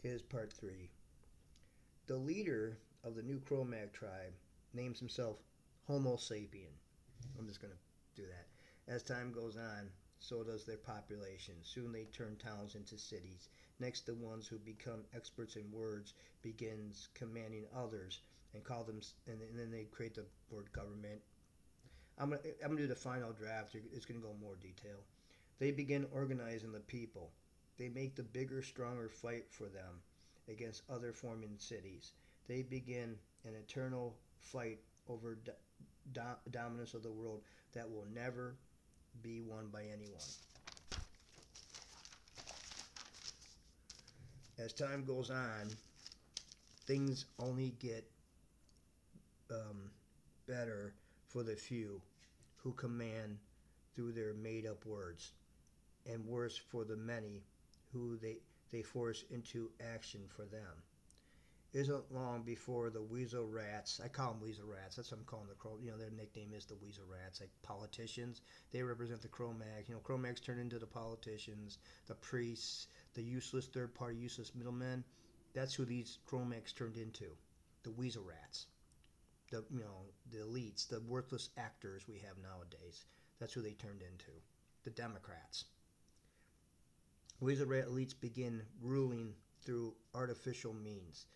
Here's part 3. The leader of the new Cro-Mag tribe names himself Homo sapien. I'm just going to do that. As time goes on, so does their population. Soon they turn towns into cities. Next, the ones who become experts in words begins commanding others and call them, and then they create the word government. I'm gonna do the final draft. It's gonna go in more detail. They begin organizing the people. They make the bigger, stronger fight for them against other forming cities. They begin an eternal fight over dominance of the world that will never be won by anyone. As time goes on, things only get um, better for the few who command through their made up words, and worse for the many who they force into action for them. It isn't long before the weasel rats, I call them weasel rats, that's what I'm calling the Crow, their nickname is the weasel rats, like politicians. They represent the Cro-Mags. Cro-Mags turn into the politicians, the priests, the useless third party, useless middlemen. That's who these Cro-Mags turned into, the weasel rats. The elites, the worthless actors we have nowadays. That's who they turned into, the Democrats. Weasel rat elites begin ruling through artificial means,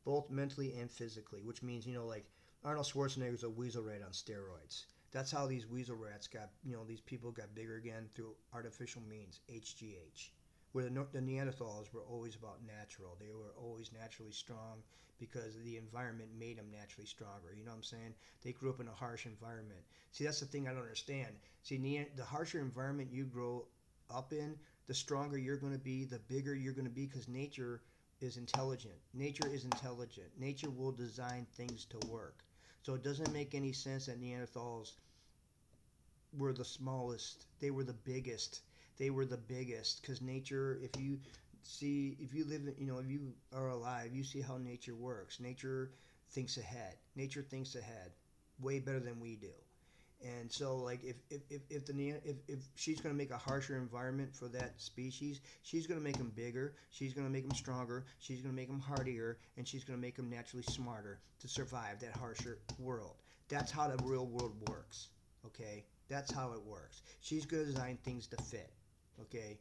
both mentally and physically, which means, like Arnold Schwarzenegger's a weasel rat on steroids. That's how these weasel rats got, these people got bigger again through artificial means, HGH. Where the Neanderthals were always about natural. They were always naturally strong because the environment made them naturally stronger. You know what I'm saying? They grew up in a harsh environment. See, that's the thing I don't understand. See, the harsher environment you grow up in, the stronger you're going to be, the bigger you're going to be, because nature is intelligent. Nature is intelligent. Nature will design things to work. So it doesn't make any sense that Neanderthals were the smallest. They were the biggest. They were the biggest because nature, if you live, if you are alive, you see how nature works. Nature thinks ahead. Nature thinks ahead way better than we do. And so, like, if she's going to make a harsher environment for that species, she's going to make them bigger. She's going to make them stronger. She's going to make them hardier, and she's going to make them naturally smarter to survive that harsher world. That's how the real world works. Okay, that's how it works. She's going to design things to fit. Okay,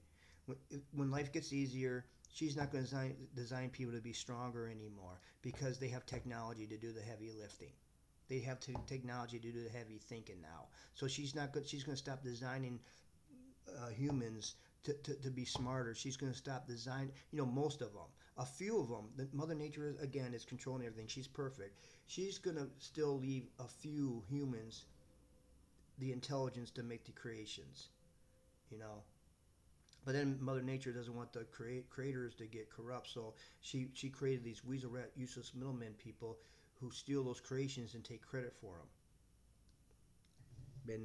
when life gets easier, she's not going to design people to be stronger anymore because they have technology to do the heavy lifting. They have technology to do the heavy thinking now. So she's not good. She's going to stop designing humans to be smarter. She's going to stop designing. Most of them, a few of them. Mother Nature again is controlling everything. She's perfect. She's going to still leave a few humans the intelligence to make the creations. You know. But then Mother Nature doesn't want the creators to get corrupt, so she created these weasel rat useless middlemen people who steal those creations and take credit for them.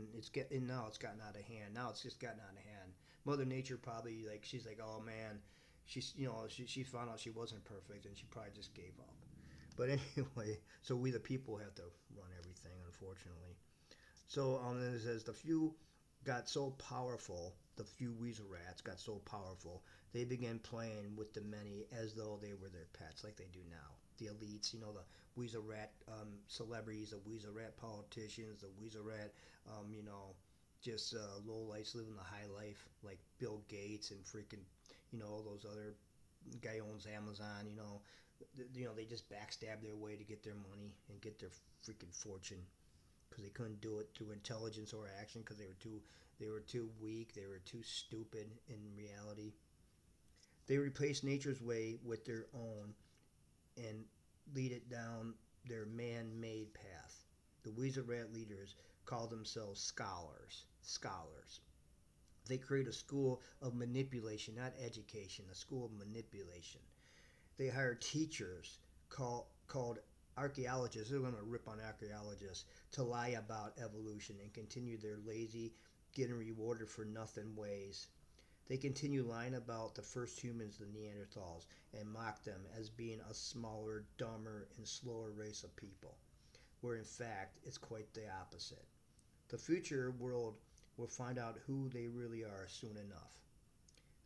And now it's gotten out of hand. Now it's just gotten out of hand. Mother Nature probably she's like, oh man, she found out she wasn't perfect and she probably just gave up. But anyway, so we the people have to run everything, unfortunately. So then it says the few got so powerful, the few weasel rats got so powerful, they began playing with the many as though they were their pets, like they do now. The elites, the weasel rat celebrities, the weasel rat politicians, the weasel rat, just low lights living the high life, like Bill Gates and freaking, all those other guy owns Amazon. They just backstab their way to get their money and get their freaking fortune because they couldn't do it through intelligence or action because they were too weak, they were too stupid in reality. They replaced nature's way with their own and lead it down their man-made path. The weasel rat leaders call themselves scholars. Scholars. They create a school of manipulation, not education, a school of manipulation. They hire teachers called archaeologists. They're going to rip on archaeologists to lie about evolution and continue their lazy, getting rewarded for nothing ways. They continue lying about the first humans, the Neanderthals, and mock them as being a smaller, dumber, and slower race of people, where in fact it's quite the opposite. The future world will find out who they really are soon enough.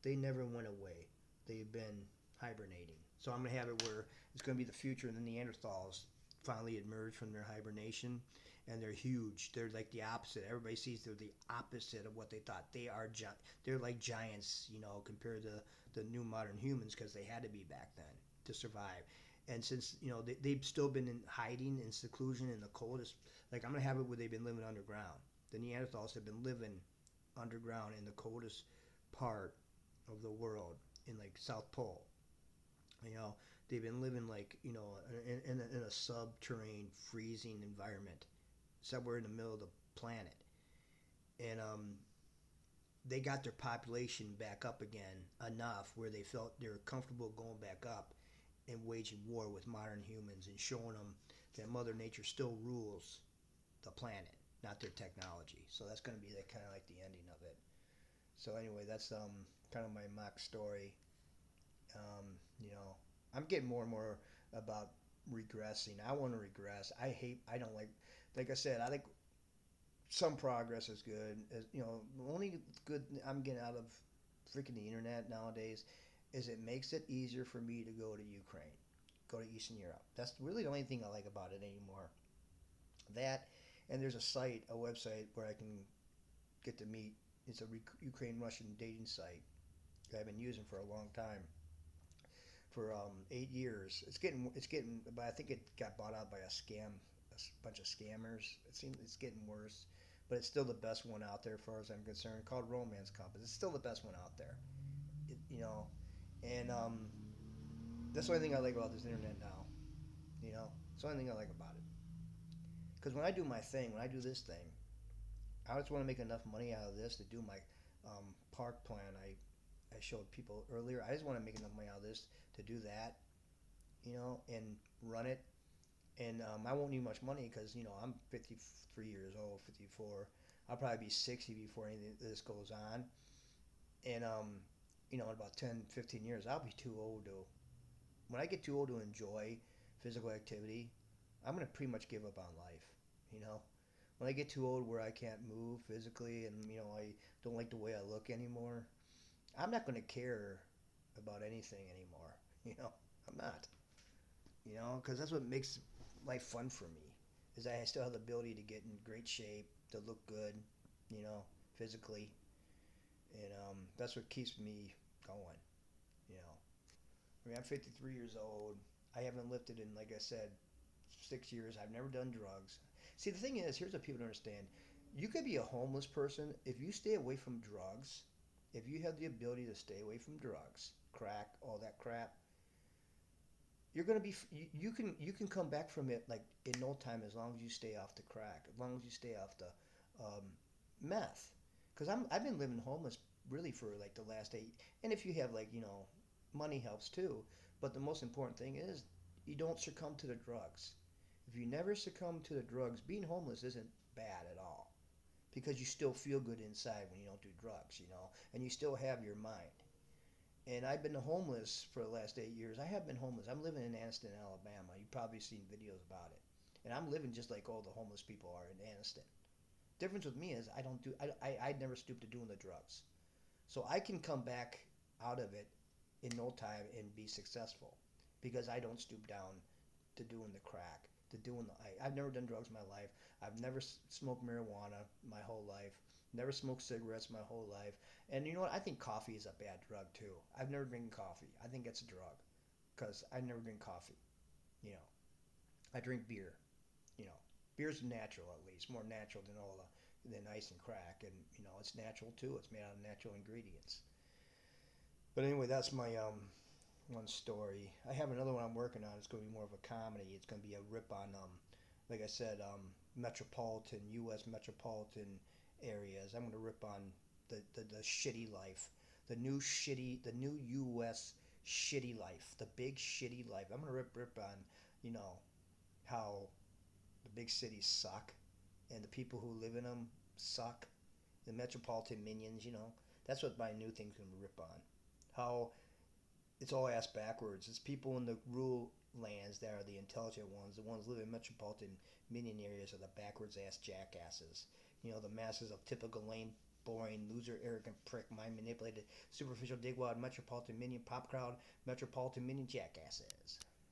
They never went away. They've been hibernating. So I'm going to have it where it's going to be the future, and the Neanderthals finally emerge from their hibernation, and they're huge. They're like the opposite. Everybody sees they're the opposite of what they thought. They're like giants, compared to the new modern humans, because they had to be back then to survive. And since they've still been in hiding and seclusion in the coldest, like I'm gonna have it where they've been living underground. The Neanderthals have been living underground in the coldest part of the world, in like South Pole. You know, they've been living like in a subterranean freezing environment, somewhere in the middle of the planet, and they got their population back up again enough where they felt they were comfortable going back up and waging war with modern humans and showing them that Mother Nature still rules the planet, not their technology. So that's going to be kind of like the ending of it. So anyway, that's kind of my mock story. Um, you know, I'm getting more and more about regressing. I want to regress. I don't like I said, I think some progress is good. The only good I'm getting out of freaking the internet nowadays is it makes it easier for me to go to Ukraine, go to Eastern Europe. That's really the only thing I like about it anymore. That, and there's a website where I can get to meet. It's a Ukraine-Russian dating site that I've been using for a long time, for 8 years. It's getting, but I think it got bought out by a bunch of scammers. It seems it's getting worse, but it's still the best one out there as far as I'm concerned. Called Romance Compass. It's still the best one out there. It, you know, and that's the only thing I like about this internet now. It's the only thing I like about it. Because when I do my thing, when I do this thing, I just want to make enough money out of this to do my park plan. I showed people earlier. I just want to make enough money out of this to do that, and run it. And I won't need much money because I'm 53 years old, 54. I'll probably be 60 before any of this goes on. And in about 10, 15 years, I'll be too old to. When I get too old to enjoy physical activity, I'm gonna pretty much give up on life. You know, when I get too old where I can't move physically, and I don't like the way I look anymore, I'm not gonna care about anything anymore. You know, I'm not. Because that's what makes life fun for me. Is I still have the ability to get in great shape, to look good, you know, physically, and that's what keeps me going. You know, I mean, I'm 53 years old. I haven't lifted in, like I said, 6 years. I've never done drugs. See, the thing is, here's what people don't understand. You could be a homeless person if you stay away from drugs. If you have the ability to stay away from drugs, crack, all that crap, you're gonna be. You can come back from it like in no time, as long as you stay off the crack, as long as you stay off the um, meth. Because I've been living homeless really for like the last 8. And if you have like money helps too. But the most important thing is you don't succumb to the drugs. If you never succumb to the drugs, being homeless isn't bad at all, because you still feel good inside when you don't do drugs, and you still have your mind. And I've been homeless for the last 8 years. I have been homeless. I'm living in Anniston, Alabama. You've probably seen videos about it. And I'm living just like all the homeless people are in Anniston. Difference with me is I never stooped to doing the drugs. So I can come back out of it in no time and be successful, because I don't stoop down to doing the crack, to doing I've never done drugs in my life. I've never smoked marijuana my whole life. Never smoked cigarettes my whole life. And you know what? I think coffee is a bad drug too. I've never drinking coffee. I think it's a drug, because I never drink coffee. You know, I drink beer. You know, beer's natural, at least more natural than ice and crack, and it's natural too. It's made out of natural ingredients. But anyway, that's my one story. I have another one I'm working on. It's going to be more of a comedy. It's going to be a rip on like I said, metropolitan U.S. metropolitan areas. I'm going to rip on the shitty life, the new U.S. shitty life, the big shitty life. I'm going to rip on how the big cities suck, and the people who live in them suck. The metropolitan minions, that's what my new thing's going to rip on. How it's all ass backwards. It's people in the rural lands that are the intelligent ones. The ones living in metropolitan minion areas are the backwards ass jackasses. The masses of typical lame boring, loser, arrogant prick, mind manipulated, superficial, digwad, metropolitan minion, pop crowd, metropolitan minion jackasses.